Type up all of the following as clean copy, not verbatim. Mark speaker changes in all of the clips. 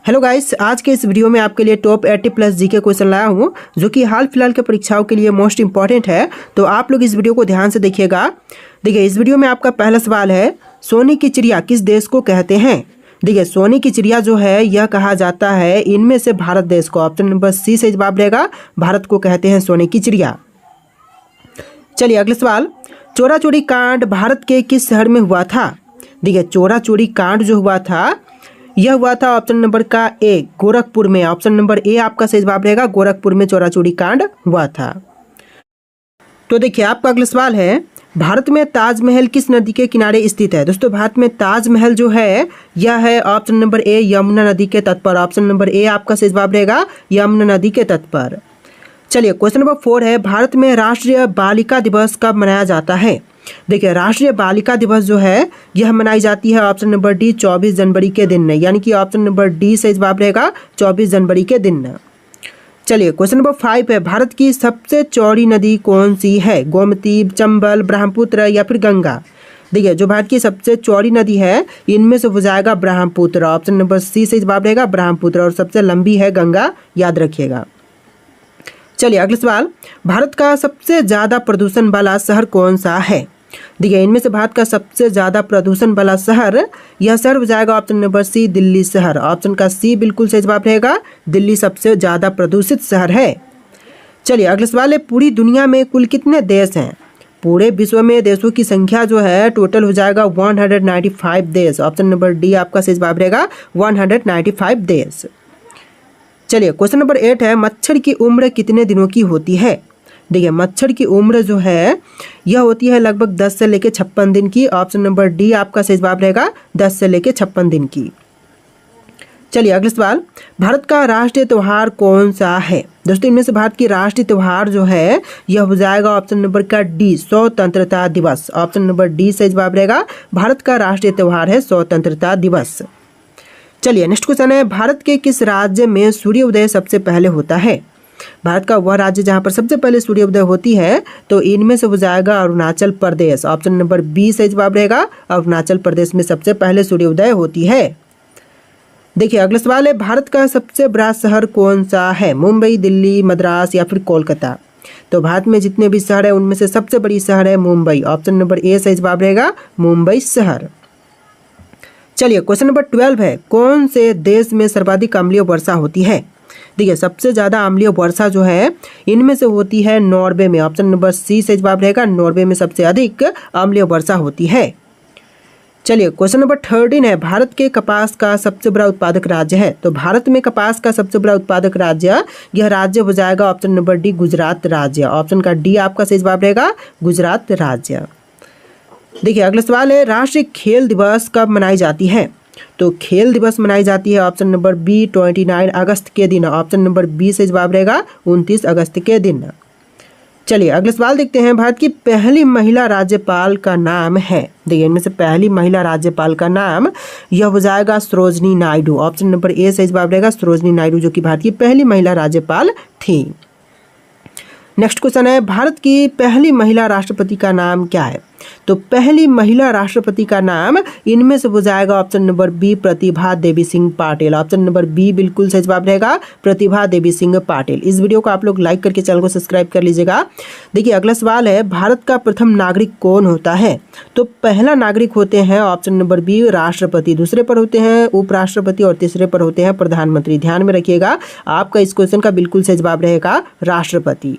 Speaker 1: Hello guys, आज के इस वीडियो में आपके लिए टॉप 80 प्लस जीके क्वेश्चन लाया हूँ जो कि हाल फिलहाल के परीक्षाओं के लिए मोस्ट इंपॉर्टेंट है। तो आप लोग इस वीडियो को ध्यान से देखिएगा। देखिए, इस वीडियो में आपका पहला सवाल है, सोने की चिड़िया किस देश को कहते हैं। देखिए, सोने की चिड़िया जो है यह कहा जाता है इनमें से भारत देश को। ऑप्शन नंबर सी से जवाब रहेगा, भारत को कहते हैं सोने की चिड़िया। चलिए अगला सवाल, चोरा चोरी कांड भारत के किस शहर में हुआ था। देखिए, चोरा चोरी कांड जो हुआ था यह हुआ था ऑप्शन नंबर का ए, गोरखपुर में। ऑप्शन नंबर ए आपका सही जवाब रहेगा, गोरखपुर में चोरा चोरी कांड हुआ था। तो देखिए, आपका अगला सवाल है, भारत में ताजमहल किस नदी के किनारे स्थित है। दोस्तों, भारत में ताजमहल जो है यह है ऑप्शन नंबर ए, यमुना नदी के तट पर। ऑप्शन नंबर ए आपका सही जवाब रहेगा, यमुना नदी के तट पर। चलिए क्वेश्चन नंबर 4 है, भारत में राष्ट्रीय बालिका दिवस कब मनाया जाता है। देखिए, राष्ट्रीय बालिका दिवस जो है यह मनाई जाती है ऑप्शन नंबर डी 24 जनवरी के दिन, यानी कि ऑप्शन नंबर डी से जवाब रहेगा 24 जनवरी के दिन। चलिए क्वेश्चन नंबर 5 है, भारत की सबसे चौड़ी नदी कौन सी है। गोमती, चंबल, ब्रह्मपुत्र या फिर गंगा। देखिए, जो भारत की सबसे चौड़ी नदी है इनमें से हो जाएगा ब्रह्मपुत्र। ऑप्शन नंबर सी से जवाब रहेगा ब्रह्मपुत्र, और सबसे लंबी है गंगा, याद रखिएगा। चलिए अगला सवाल, भारत का सबसे ज़्यादा प्रदूषण वाला शहर कौन सा है। देखिए, इनमें से भारत का सबसे ज़्यादा प्रदूषण वाला शहर, यह शहर हो जाएगा ऑप्शन नंबर सी, दिल्ली शहर। ऑप्शन का सी बिल्कुल सही जवाब रहेगा, दिल्ली सबसे ज़्यादा प्रदूषित शहर है। चलिए अगला सवाल है, पूरी दुनिया में कुल कितने देश हैं। पूरे विश्व में देशों की संख्या जो है टोटल हो जाएगा 195 देश। ऑप्शन नंबर डी आपका सही जवाब रहेगा, 195 देश। चलिए क्वेश्चन नंबर 8 है, मच्छर की उम्र कितने दिनों की होती है। देखिए, मच्छर की उम्र जो है यह होती है लगभग 10 से लेकर 56 दिन की। ऑप्शन नंबर डी आपका सही जवाब रहेगा, 10 से लेकर 56 दिन की। चलिए अगला सवाल, भारत का राष्ट्रीय त्यौहार कौन सा है। दोस्तों, इनमें से भारत की राष्ट्रीय त्यौहार जो है यह हो जाएगा ऑप्शन नंबर का डी, स्वतंत्रता दिवस। ऑप्शन नंबर डी सही जवाब रहेगा, भारत का राष्ट्रीय त्यौहार है स्वतंत्रता दिवस। चलिए नेक्स्ट क्वेश्चन है, भारत के किस राज्य में सूर्योदय सबसे पहले होता है। भारत का वह राज्य जहां पर सबसे पहले सूर्योदय होती है तो इनमें से हो जाएगा Arunachal Pradesh. Option number B सही जवाब रहेगा, अरुणाचल प्रदेश में सबसे पहले सूर्योदय होती है। देखिए अगला सवाल है, भारत का सबसे बड़ा शहर कौन सा है। मुंबई, दिल्ली, मद्रास या फिर कोलकाता। तो भारत में जितने भी शहर है उनमें से सबसे बड़ी शहर है मुंबई। ऑप्शन नंबर ए सही जवाब रहेगा, मुंबई शहर। चलिए क्वेश्चन नंबर 12 है, कौन से देश में सर्वाधिक अम्लीय वर्षा होती है। देखिए, सबसे ज़्यादा अम्लीय वर्षा जो है इनमें से होती है नॉर्वे में। ऑप्शन नंबर सी से जवाब रहेगा, नॉर्वे में सबसे अधिक अम्लीय वर्षा होती है। चलिए क्वेश्चन नंबर 13 है, भारत के कपास का सबसे बड़ा उत्पादक राज्य है। तो भारत में कपास का सबसे बड़ा उत्पादक राज्य, यह राज्य हो जाएगा ऑप्शन नंबर डी, गुजरात राज्य। ऑप्शन का डी आपका सही जवाब रहेगा, गुजरात राज्य। देखिए अगला सवाल है, राष्ट्रीय खेल दिवस कब मनाई जाती है। तो खेल दिवस मनाई जाती है ऑप्शन नंबर बी, 29 अगस्त के दिन। ऑप्शन नंबर बी से जवाब रहेगा 29 अगस्त के दिन। चलिए अगला सवाल देखते हैं, भारत की पहली महिला राज्यपाल का नाम है। देखिए, इनमें से पहली महिला राज्यपाल का नाम यह हो जाएगा सरोजनी नायडू। ऑप्शन नंबर ए से जवाब रहेगा, सरोजनी नायडू, जो कि भारत की पहली महिला राज्यपाल थी। नेक्स्ट क्वेश्चन है, भारत की पहली महिला राष्ट्रपति का नाम क्या है। तो पहली महिला राष्ट्रपति का नाम इनमें से हो जाएगा option number B, Pratibha Devi Singh Patil. Option number B बिल्कुल सही जवाब रहेगा, प्रतिभा देवी सिंह पाटिल। इस वीडियो को आप लोग लाइक करके चैनल को सब्सक्राइब कर लीजिएगा। देखिए अगला सवाल है, भारत का प्रथम नागरिक कौन होता है। तो पहला नागरिक होते हैं ऑप्शन नंबर बी, राष्ट्रपति। दूसरे पर होते हैं उपराष्ट्रपति और तीसरे पर होते हैं प्रधानमंत्री। ध्यान में रखिएगा, आपका इस क्वेश्चन का बिल्कुल सही जवाब रहेगा राष्ट्रपति।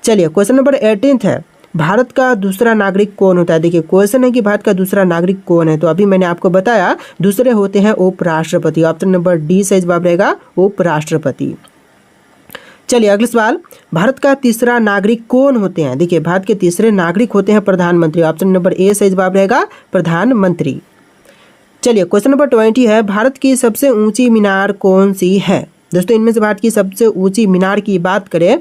Speaker 1: चलिए क्वेश्चन नंबर 18 है, भारत का दूसरा नागरिक कौन होता है। देखिए, क्वेश्चन है कि भारत का दूसरा नागरिक कौन है, तो अभी मैंने आपको बताया दूसरे होते हैं उपराष्ट्रपति। ऑप्शन नंबर डी से जवाब रहेगा, उपराष्ट्रपति। चलिए अगला सवाल, भारत का तीसरा नागरिक कौन होते हैं। देखिए, भारत के तीसरे नागरिक होते हैं प्रधानमंत्री। ऑप्शन नंबर ए से जवाब रहेगा, प्रधानमंत्री। चलिए क्वेश्चन नंबर 20 है, भारत की सबसे ऊंची मीनार कौन सी है। दोस्तों, इनमें से भारत की सबसे ऊंची मीनार की बात करें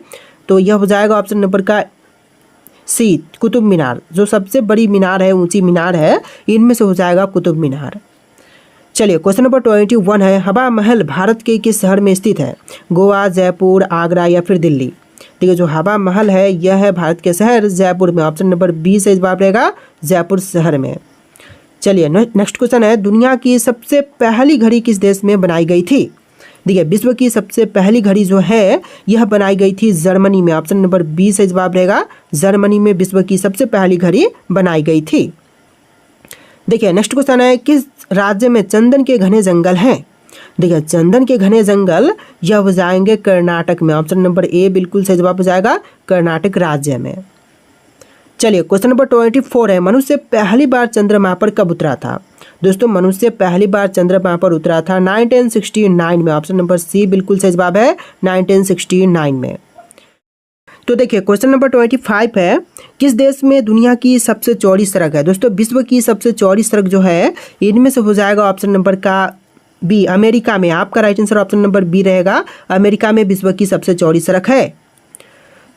Speaker 1: तो यह हो जाएगा ऑप्शन नंबर का सी, कुतुब मीनार। जो सबसे बड़ी मीनार है, ऊंची मीनार है, इनमें से हो जाएगा कुतुब मीनार। चलिए क्वेश्चन नंबर 21 है, हवा महल भारत के किस शहर में स्थित है। गोवा, जयपुर, आगरा या फिर दिल्ली। देखिए, जो हवा महल है यह है भारत के शहर जयपुर में। ऑप्शन नंबर बी से जवाब रहेगा, जयपुर शहर में। चलिए नेक्स्ट क्वेश्चन है, दुनिया की सबसे पहली घड़ी किस देश में बनाई गई थी? देखिए विश्व की सबसे पहली घड़ी जो है यह बनाई गई थी जर्मनी में। ऑप्शन नंबर बी से जवाब रहेगा, जर्मनी में विश्व की सबसे पहली घड़ी बनाई गई थी। देखिए नेक्स्ट क्वेश्चन है, किस राज्य में चंदन के घने जंगल हैं? देखिए चंदन के घने जंगल यह हो जाएंगे कर्नाटक में। ऑप्शन नंबर ए बिल्कुल सही जवाब हो जाएगा, कर्नाटक राज्य में। चलिए क्वेश्चन नंबर 24 है, मनुष्य पहली बार चंद्रमा पर कब उतरा था? दोस्तों मनुष्य पहली बार चंद्रमा पर उतरा था 1969 में। ऑप्शन नंबर सी बिल्कुल सही जवाब है, 1969 में। तो देखिए क्वेश्चन नंबर 25 है, किस देश में दुनिया की सबसे चौड़ी सड़क है? दोस्तों विश्व की सबसे चौड़ी सड़क जो है इनमें से हो जाएगा ऑप्शन नंबर का बी, अमेरिका में। आपका right answer option number B रहेगा, अमेरिका में विश्व की सबसे चौड़ी सड़क है।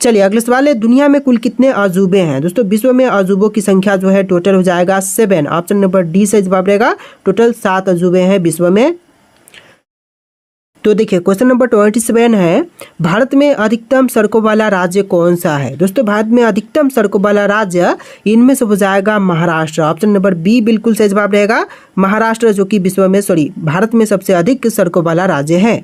Speaker 1: चलिए अगले सवाल है, दुनिया में कुल कितने अजूबे हैं? दोस्तों विश्व में अजूबों की संख्या जो है टोटल हो जाएगा 7। ऑप्शन नंबर डी से जवाब रहेगा, टोटल 7 अजूबे हैं विश्व में। तो देखिए क्वेश्चन नंबर 27 है, भारत में अधिकतम सड़कों वाला राज्य कौन सा है? दोस्तों भारत में अधिकतम सड़कों वाला राज्य इनमें से हो जाएगा महाराष्ट्र। ऑप्शन नंबर बी बिल्कुल सही जवाब रहेगा, महाराष्ट्र, जो कि विश्व में भारत में सबसे अधिक सड़कों वाला राज्य है।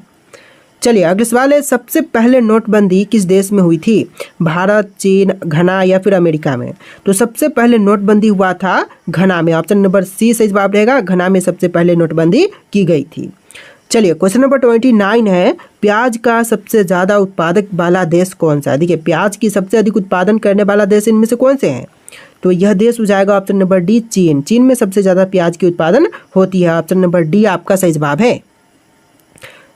Speaker 1: चलिए अगले सवाल है, सबसे पहले नोटबंदी किस देश में हुई थी? भारत, चीन, घना या फिर अमेरिका में? तो सबसे पहले नोटबंदी हुआ था घना में। ऑप्शन नंबर सी सही जवाब रहेगा, घना में सबसे पहले नोटबंदी की गई थी। चलिए क्वेश्चन नंबर 29 है, प्याज का सबसे ज़्यादा उत्पादक वाला देश कौन सा है? देखिए प्याज की सबसे अधिक उत्पादन करने वाला देश इनमें से कौन से हैं? तो यह देश हो जाएगा ऑप्शन नंबर डी, चीन। चीन में सबसे ज़्यादा प्याज की उत्पादन होती है। ऑप्शन नंबर डी आपका सही जवाब है।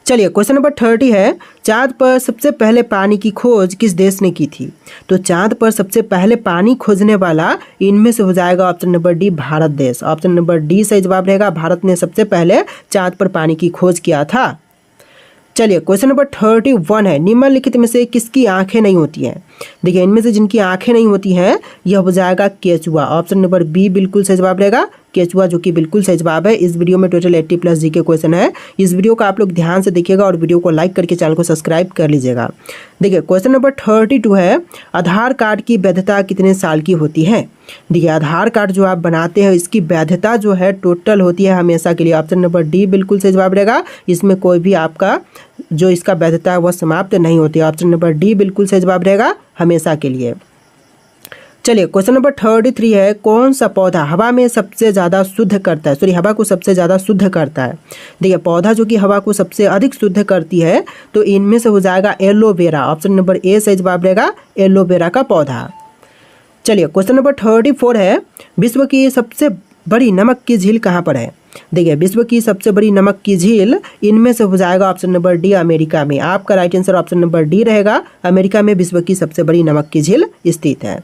Speaker 1: चलिए क्वेश्चन नंबर 30 है, चांद पर सबसे पहले पानी की खोज किस देश ने की थी? तो चांद पर सबसे पहले पानी खोजने वाला इनमें से हो जाएगा ऑप्शन नंबर डी, भारत देश। ऑप्शन नंबर डी सही जवाब रहेगा, भारत ने सबसे पहले चांद पर पानी की खोज किया था। चलिए क्वेश्चन नंबर 31 है, निम्नलिखित में से किसकी आंखें नहीं होती हैं? देखिए इनमें से जिनकी आंखें नहीं होती हैं यह हो जाएगा केचुआ। ऑप्शन नंबर बी बिल्कुल सही जवाब रहेगा, केचुआ, जो कि बिल्कुल सही जवाब है। इस वीडियो में टोटल 80+ जी के क्वेश्चन है। इस वीडियो को आप लोग ध्यान से देखिएगा और वीडियो को लाइक करके चैनल को सब्सक्राइब कर लीजिएगा। देखिए क्वेश्चन नंबर 32 है, आधार कार्ड की वैधता कितने साल की होती है? देखिए आधार कार्ड जो आप बनाते हैं इसकी वैधता जो है टोटल होती है हमेशा के लिए। ऑप्शन नंबर डी बिल्कुल सही जवाब रहेगा, इसमें कोई भी आपका जो इसका वैधता है वह समाप्त नहीं होती है। ऑप्शन नंबर डी बिल्कुल सही जवाब रहेगा, हमेशा के लिए। चलिए क्वेश्चन नंबर 33 है, कौन सा पौधा हवा में सबसे ज़्यादा शुद्ध करता है? सॉरी, हवा को सबसे ज़्यादा शुद्ध करता है। देखिए पौधा जो कि हवा को सबसे अधिक शुद्ध करती है तो इनमें से हो जाएगा एलोवेरा। ऑप्शन नंबर ए सही जवाब रहेगा, एलोवेरा का पौधा। चलिए क्वेश्चन नंबर 34 है, विश्व की सबसे बड़ी नमक की झील कहाँ पर है? देखिए विश्व की सबसे बड़ी नमक की झील इनमें से हो जाएगा ऑप्शन नंबर डी, अमेरिका में। आपका right answer option number D रहेगा, अमेरिका में विश्व की सबसे बड़ी नमक की झील स्थित है।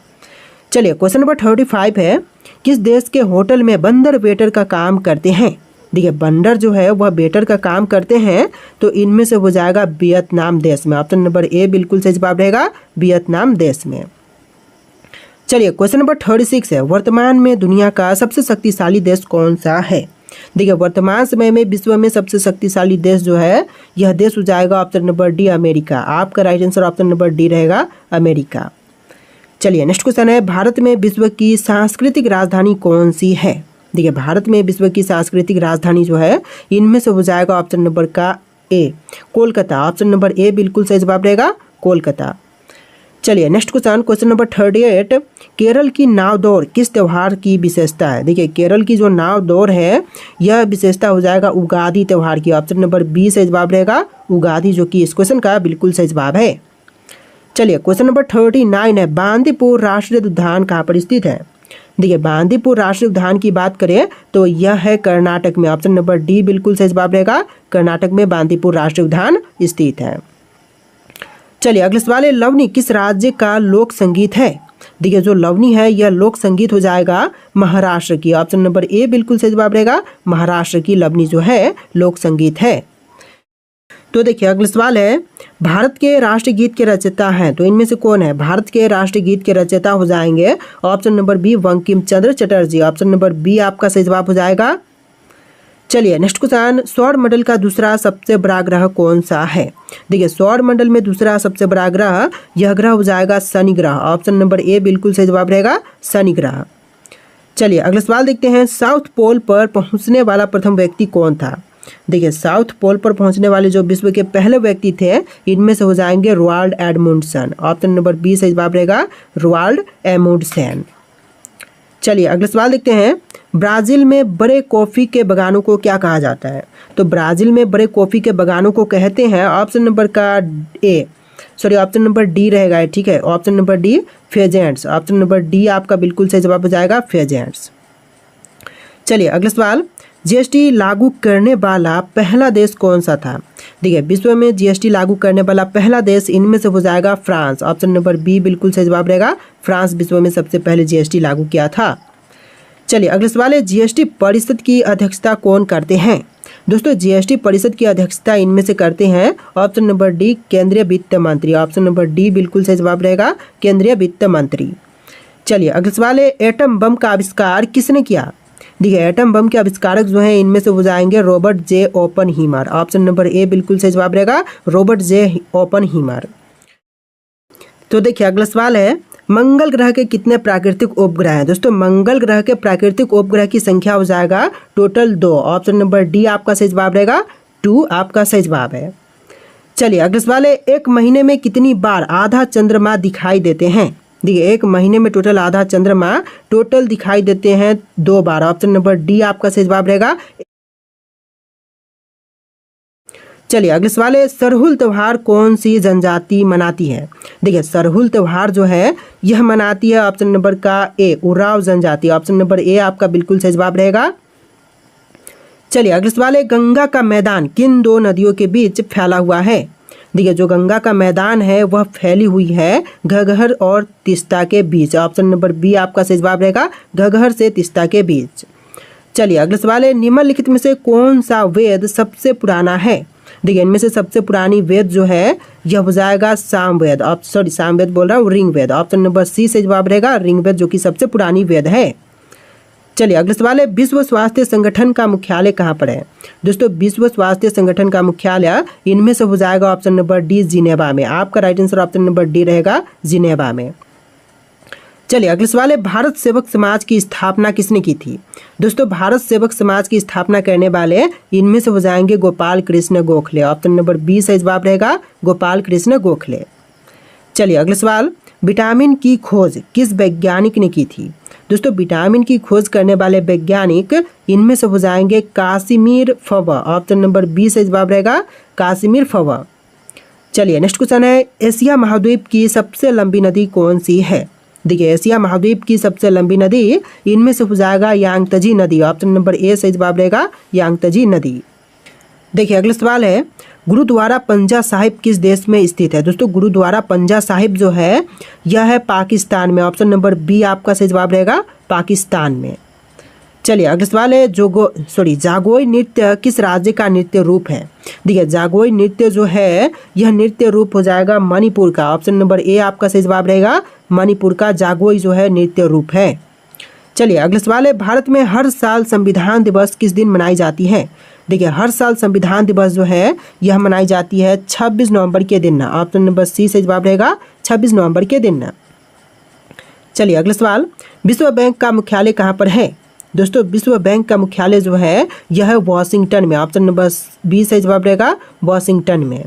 Speaker 1: चलिए क्वेश्चन नंबर 35 है, किस देश के होटल में बंदर वेटर का काम करते हैं? देखिए बंदर जो है वह वेटर का काम करते हैं तो इनमें से हो जाएगा वियतनाम देश में। ऑप्शन नंबर ए बिल्कुल सही जवाब रहेगा, वियतनाम देश में। चलिए क्वेश्चन नंबर 36 है, वर्तमान में दुनिया का सबसे शक्तिशाली देश कौन सा है? देखिए वर्तमान समय में विश्व में सबसे शक्तिशाली देश जो है यह देश हो जाएगा ऑप्शन नंबर डी, अमेरिका। आपका right answer option number D रहेगा, अमेरिका। चलिए नेक्स्ट क्वेश्चन है, भारत में विश्व की सांस्कृतिक राजधानी कौन सी है? देखिए भारत में विश्व की सांस्कृतिक राजधानी जो है इनमें से हो जाएगा ऑप्शन नंबर का ए, कोलकाता। ऑप्शन नंबर ए बिल्कुल सही जवाब रहेगा, कोलकाता। चलिए नेक्स्ट क्वेश्चन नंबर 38, केरल की नाव दौड़ किस त्यौहार की विशेषता है? देखिए केरल की जो नाव दौड़ है यह विशेषता हो जाएगा उगादी त्यौहार की। ऑप्शन नंबर बी सही जवाब रहेगा, उगादी, जो कि इस क्वेश्चन का बिल्कुल सही जवाब है। चलिए क्वेश्चन नंबर 39 है, बांदीपुर राष्ट्रीय उद्यान कहाँ पर स्थित है? देखिए बांदीपुर राष्ट्रीय उद्यान की बात करें तो यह है कर्नाटक में। ऑप्शन नंबर डी बिल्कुल सही जवाब रहेगा, कर्नाटक में बांदीपुर राष्ट्रीय उद्यान स्थित है। चलिए अगले सवाल है, लवनी किस राज्य का लोक संगीत है? देखिए जो लवनी है यह लोक संगीत हो जाएगा महाराष्ट्र की। ऑप्शन नंबर ए बिल्कुल सही जवाब रहेगा, महाराष्ट्र की लवनी जो है लोक संगीत है। तो देखिए अगला सवाल है, भारत के राष्ट्रीय गीत के रचयिता हैं तो इनमें से कौन है? भारत के राष्ट्रीय गीत के रचयिता हो जाएंगे option number B, Bankim Chandra Chatterjee. Option number B आपका सही जवाब हो जाएगा। चलिए नेक्स्ट क्वेश्चन, सौर मंडल का दूसरा सबसे बड़ा ग्रह कौन सा है? देखिए सौर मंडल में दूसरा सबसे बड़ा ग्रह यह ग्रह हो जाएगा शनि ग्रह। ऑप्शन नंबर ए बिल्कुल सही जवाब रहेगा, शनि ग्रह। चलिए अगला सवाल देखते हैं, साउथ पोल पर पहुंचने वाला प्रथम व्यक्ति कौन था। देखिए साउथ पोल पर पहुंचने वाले जो विश्व के पहले व्यक्ति थे इनमें से हो जाएंगे रोवाल्ड एडमुंडसन। ऑप्शन नंबर बी सही जवाब रहेगा रोवाल्ड एडमुंडसन। चलिए अगला सवाल देखते हैं, ब्राज़ील में बड़े कॉफ़ी के बागानों को क्या कहा जाता है। तो ब्राज़ील में बड़े कॉफ़ी के बागानों को कहते हैं ऑप्शन नंबर डी रहेगा, ठीक है। Option number D pheasants. Option number D आपका बिल्कुल सही जवाब हो जाएगा फेजेंट्स। चलिए अगला सवाल, जीएसटी लागू करने वाला पहला देश कौन सा था। देखिए विश्व में जीएसटी लागू करने वाला पहला देश इनमें से हो जाएगा फ्रांस। ऑप्शन नंबर बी बिल्कुल सही जवाब रहेगा, फ्रांस विश्व में सबसे पहले जीएसटी लागू किया था। चलिए अगला सवाल है, जीएसटी परिषद की अध्यक्षता कौन करते हैं। दोस्तों जीएसटी परिषद की अध्यक्षता इनमें से करते हैं ऑप्शन नंबर डी केंद्रीय वित्त मंत्री। ऑप्शन नंबर डी बिल्कुल सही जवाब रहेगा केंद्रीय वित्त मंत्री। चलिए अगला सवाल है, एटम बम का आविष्कार किसने किया। देखिए एटम बम के आविष्कारक जो हैं इनमें से हो जाएंगे Robert J Oppenheimer. Option number A बिल्कुल सही जवाब रहेगा रॉबर्ट जे ओपनहीमर। तो देखिए अगला सवाल है, मंगल ग्रह के कितने प्राकृतिक उपग्रह हैं। दोस्तों मंगल ग्रह के प्राकृतिक उपग्रह की संख्या हो जाएगा टोटल 2। ऑप्शन नंबर डी आपका सही जवाब रहेगा 2 आपका सही जवाब है। चलिए अगला सवाल है, एक महीने में कितनी बार आधा चंद्रमा दिखाई देते हैं। देखिए एक महीने में टोटल आधा चंद्रमा टोटल दिखाई देते हैं 2 बार। ऑप्शन नंबर डी आपका सही जवाब रहेगा। चलिए अगला सवाल है, सरहुल त्यौहार कौन सी जनजाति मनाती है। देखिए सरहुल त्यौहार जो है यह मनाती है ऑप्शन नंबर का ए उराव जनजाति। ऑप्शन नंबर ए आपका बिल्कुल सही जवाब रहेगा। चलिए अगला सवाल है, गंगा का मैदान किन 2 नदियों के बीच फैला हुआ है। देखिए जो गंगा का मैदान है वह फैली हुई है घग्गर और तीस्ता के बीच। ऑप्शन नंबर बी आपका सही जवाब रहेगा घग्गर से तीस्ता के बीच। चलिए अगला सवाल है, निम्नलिखित में से कौन सा वेद सबसे पुराना है। देखिए इनमें से सबसे पुरानी वेद जो है यह हो जाएगा सामवेद। सामवेद बोल रहा हूँ ऋग्वेद। ऑप्शन नंबर सी से जवाब रहेगा ऋग्वेद जो कि सबसे पुरानी वेद है। चलिए अगला सवाल है, विश्व स्वास्थ्य संगठन का मुख्यालय कहाँ पर है। दोस्तों विश्व स्वास्थ्य संगठन का मुख्यालय इनमें से हो जाएगा ऑप्शन नंबर डी जिनेवा में। आपका right answer option number D रहेगा जिनेवा में। चलिए अगला सवाल है, भारत सेवक समाज की स्थापना किसने की थी। दोस्तों भारत सेवक समाज की स्थापना करने वाले इनमें से हो जाएंगे Gopal Krishna Gokhale. Option number B सही जवाब रहेगा गोपाल कृष्ण गोखले। चलिए अगला सवाल, विटामिन की खोज किस वैज्ञानिक ने की थी। दोस्तों विटामिन की खोज करने वाले वैज्ञानिक इनमें से हो जाएंगे कासिमिर फवा। ऑप्शन नंबर बी सही जवाब रहेगा कासिमिर फवा। चलिए नेक्स्ट क्वेश्चन है, एशिया महाद्वीप की सबसे लंबी नदी कौन सी है। देखिए एशिया महाद्वीप की सबसे लंबी नदी इनमें से हो जाएगा यांगतजी नदी। ऑप्शन नंबर ए सही जवाब रहेगा यांगतजी नदी। देखिए अगला सवाल है, गुरुद्वारा पंजा साहिब किस देश में स्थित है। दोस्तों गुरुद्वारा पंजा साहिब जो है यह है पाकिस्तान में। ऑप्शन नंबर बी आपका सही जवाब रहेगा पाकिस्तान में। चलिए अगला सवाल है, जागोई नृत्य किस राज्य का नृत्य रूप है। देखिए जागोई नृत्य जो है यह नृत्य रूप हो जाएगा मणिपुर का। ऑप्शन नंबर ए आपका सही जवाब रहेगा मणिपुर का जागोई जो है नृत्य रूप है। चलिए अगला सवाल है, भारत में हर साल संविधान दिवस किस दिन मनाई जाती है। देखिए हर साल संविधान दिवस जो है यह मनाई जाती है 26 नवंबर के दिन। ऑप्शन नंबर सी से जवाब रहेगा 26 नवंबर के दिन। चलिए अगला सवाल, विश्व बैंक का मुख्यालय कहाँ पर है। दोस्तों विश्व बैंक का मुख्यालय जो है यह है वॉशिंगटन में। ऑप्शन नंबर बी से जवाब रहेगा वॉशिंगटन में।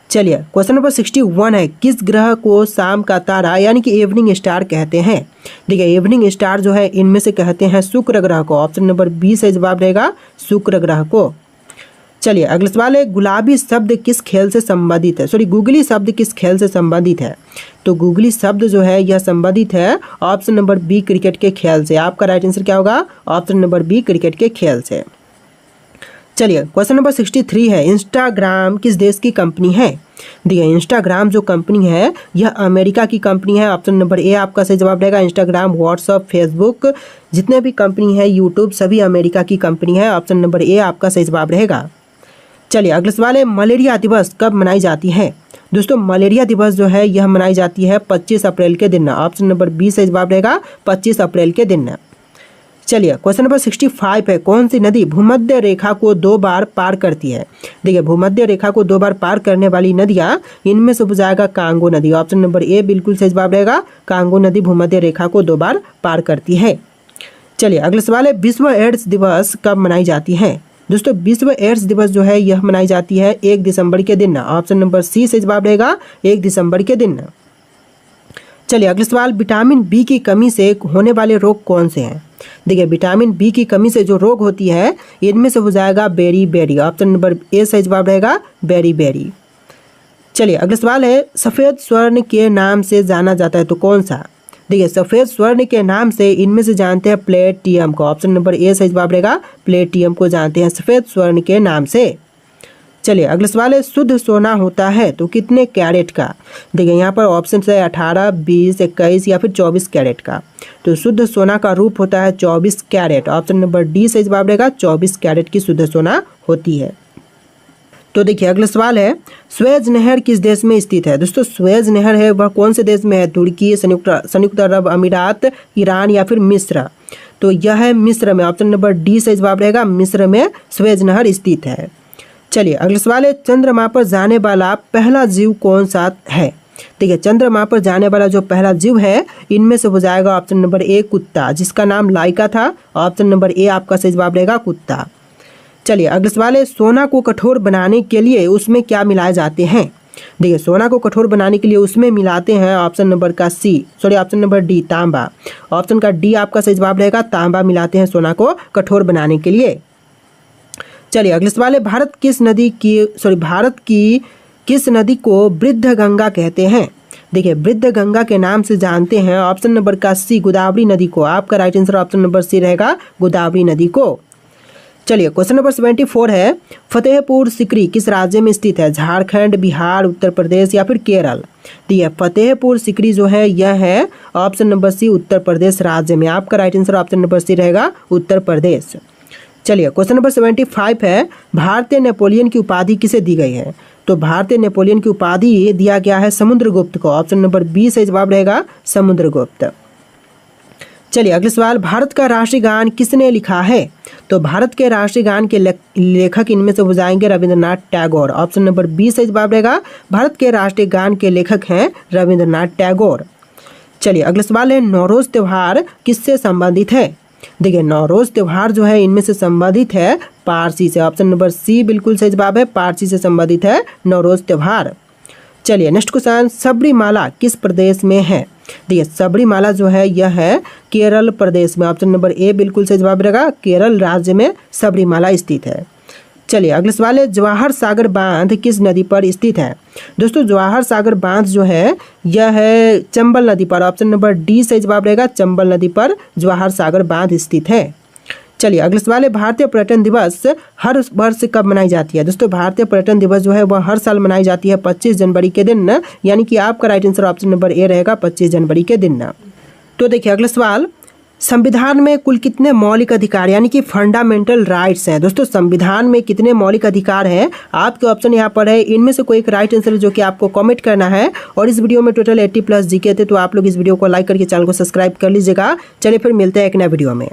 Speaker 1: चलिए क्वेश्चन नंबर 61 है, किस ग्रह को शाम का तारा यानी कि इवनिंग स्टार कहते हैं। देखिए इवनिंग स्टार जो है इनमें से कहते हैं शुक्र ग्रह को। ऑप्शन नंबर बी से जवाब रहेगा शुक्र ग्रह को। चलिए अगला सवाल है, गुलाबी शब्द किस खेल से संबंधित है। गूगली शब्द किस खेल से संबंधित है। तो गूगली शब्द जो है यह संबंधित है ऑप्शन नंबर बी क्रिकेट के खेल से। आपका राइट आंसर क्या होगा ऑप्शन नंबर बी क्रिकेट के खेल से। चलिए क्वेश्चन नंबर 63 है, इंस्टाग्राम किस देश की कंपनी है। देखिए इंस्टाग्राम जो कंपनी है यह अमेरिका की कंपनी है। ऑप्शन नंबर ए आपका सही जवाब रहेगा। इंस्टाग्राम, व्हाट्सअप, फेसबुक जितने भी कंपनी है, यूट्यूब सभी अमेरिका की कंपनी है। ऑप्शन नंबर ए आपका सही जवाब रहेगा। चलिए अगला सवाल है, मलेरिया दिवस कब मनाई जाती है। दोस्तों मलेरिया दिवस जो है यह मनाई जाती है 25 अप्रैल के दिन। ऑप्शन नंबर बी से जवाब रहेगा 25 अप्रैल के दिन। चलिए क्वेश्चन नंबर 65 है, कौन सी नदी भूमध्य रेखा को 2 बार पार करती है। देखिए भूमध्य रेखा को 2 बार पार करने वाली नदियाँ इनमें से हो जाएगा कांगो नदी। ऑप्शन नंबर ए बिल्कुल सही जवाब रहेगा कांगो नदी भूमध्य रेखा को 2 बार पार करती है। चलिए अगला सवाल है, विश्व एड्स दिवस कब मनाई जाती है? दोस्तों विश्व एड्स दिवस जो है यह मनाई जाती है 1 दिसंबर के दिन। ऑप्शन नंबर सी से जवाब रहेगा 1 दिसंबर के दिन। चलिए अगला सवाल, विटामिन बी की कमी से होने वाले रोग कौन से हैं? देखिए विटामिन बी की कमी से जो रोग होती है इनमें से हो जाएगा beriberi. Option number A सही जवाब रहेगा बेरी बेरी। चलिए अगला सवाल है, सफ़ेद स्वर्ण के नाम से जाना जाता है तो कौन सा? देखिए सफ़ेद स्वर्ण के नाम से इनमें से जानते हैं प्लेटियम को। ऑप्शन नंबर ए सही जवाब रहेगा प्लेटियम को जानते हैं सफ़ेद स्वर्ण के नाम से। चलिए अगला सवाल है, शुद्ध सोना होता है तो कितने कैरेट का? देखिए यहाँ पर ऑप्शन है 18, 20, 21 या फिर 24 कैरेट का। तो शुद्ध सोना का रूप होता है 24 कैरेट। ऑप्शन नंबर डी से जवाब रहेगा 24 कैरेट की शुद्ध सोना होती है। तो देखिए अगला सवाल है, स्वेज नहर किस देश में स्थित है? दोस्तों स्वेज नहर है वह कौन से देश में है? तुर्की, संयुक्त अरब अमीरात, ईरान या फिर मिस्र? तो यह है मिस्र में। ऑप्शन नंबर डी से जवाब रहेगा मिस्र में स्वेज नहर स्थित है। चलिए अगला सवाल है, चंद्रमा पर जाने वाला पहला जीव कौन सा है? देखिए चंद्रमा पर जाने वाला जो पहला जीव है इनमें से हो जाएगा ऑप्शन नंबर ए कुत्ता, जिसका नाम लाइका था। ऑप्शन नंबर ए आपका सही जवाब रहेगा कुत्ता। चलिए अगला सवाल है, सोना को कठोर बनाने के लिए उसमें क्या मिलाए जाते हैं? देखिए सोना को कठोर बनाने के लिए उसमें मिलाते हैं ऑप्शन नंबर डी तांबा। ऑप्शन का डी आपका सही जवाब रहेगा तांबा मिलाते हैं सोना को कठोर बनाने के लिए। चलिए अगला सवाल है, भारत की किस नदी को वृद्ध गंगा कहते हैं? देखिए वृद्ध गंगा के नाम से जानते हैं ऑप्शन नंबर का सी गोदावरी नदी को। आपका right answer option number C रहेगा गोदावरी नदी को। चलिए क्वेश्चन नंबर 74 है, फतेहपुर सिकरी किस राज्य में स्थित है? झारखंड, बिहार, उत्तर प्रदेश या फिर केरल? देखिए फतेहपुर सिकरी जो है यह है ऑप्शन नंबर सी उत्तर प्रदेश राज्य में। आपका right answer option number C रहेगा उत्तर प्रदेश। चलिए क्वेश्चन नंबर 75 है, भारतीय नेपोलियन की उपाधि किसे दी गई है? तो भारतीय नेपोलियन की उपाधि दिया गया है समुद्रगुप्त को। ऑप्शन नंबर बी से जवाब रहेगा समुद्रगुप्त। चलिए अगला सवाल, भारत का राष्ट्रीय गान किसने लिखा है? तो भारत के राष्ट्रीय गान के लेखक इनमें से हो जाएंगे Rabindranath Tagore. Option number B से जवाब रहेगा भारत के राष्ट्रीय गान के लेखक हैं रविंद्रनाथ टैगोर। चलिए अगला सवाल है, नौरोज त्यौहार किससे संबंधित है? देखिए नौरोज त्यौहार जो है इनमें से संबंधित है पारसी से। ऑप्शन नंबर सी बिल्कुल सही जवाब है, पारसी से संबंधित है नौरोज त्यौहार। चलिए नेक्स्ट क्वेश्चन, सबरीमाला किस प्रदेश में है? देखिए सबरीमाला जो है यह है केरल प्रदेश में। ऑप्शन नंबर ए बिल्कुल सही जवाब रहेगा, केरल राज्य में सबरीमाला स्थित है। चलिए अगला सवाल है, जवाहर सागर बांध किस नदी पर स्थित है? दोस्तों जवाहर सागर बांध जो है यह है चंबल नदी पर। ऑप्शन नंबर डी सही जवाब रहेगा, चंबल नदी पर जवाहर सागर बांध स्थित है। चलिए अगला सवाल है, भारतीय पर्यटन दिवस हर वर्ष कब मनाई जाती है? दोस्तों भारतीय पर्यटन दिवस जो है वह हर साल मनाई जाती है 25 जनवरी के दिन, यानी कि आपका राइट आंसर ऑप्शन नंबर ए रहेगा 25 जनवरी के दिन। तो देखिए अगला सवाल, संविधान में कुल कितने मौलिक अधिकार यानी कि फंडामेंटल राइट्स हैं? दोस्तों संविधान में कितने मौलिक अधिकार हैं? आपके ऑप्शन यहाँ पर है, इनमें से कोई एक राइट आंसर जो कि आपको कमेंट करना है। और इस वीडियो में टोटल 80+ जीके थे, तो आप लोग इस वीडियो को लाइक करके चैनल को सब्सक्राइब कर लीजिएगा। चलिए फिर मिलते हैं एक नए वीडियो में।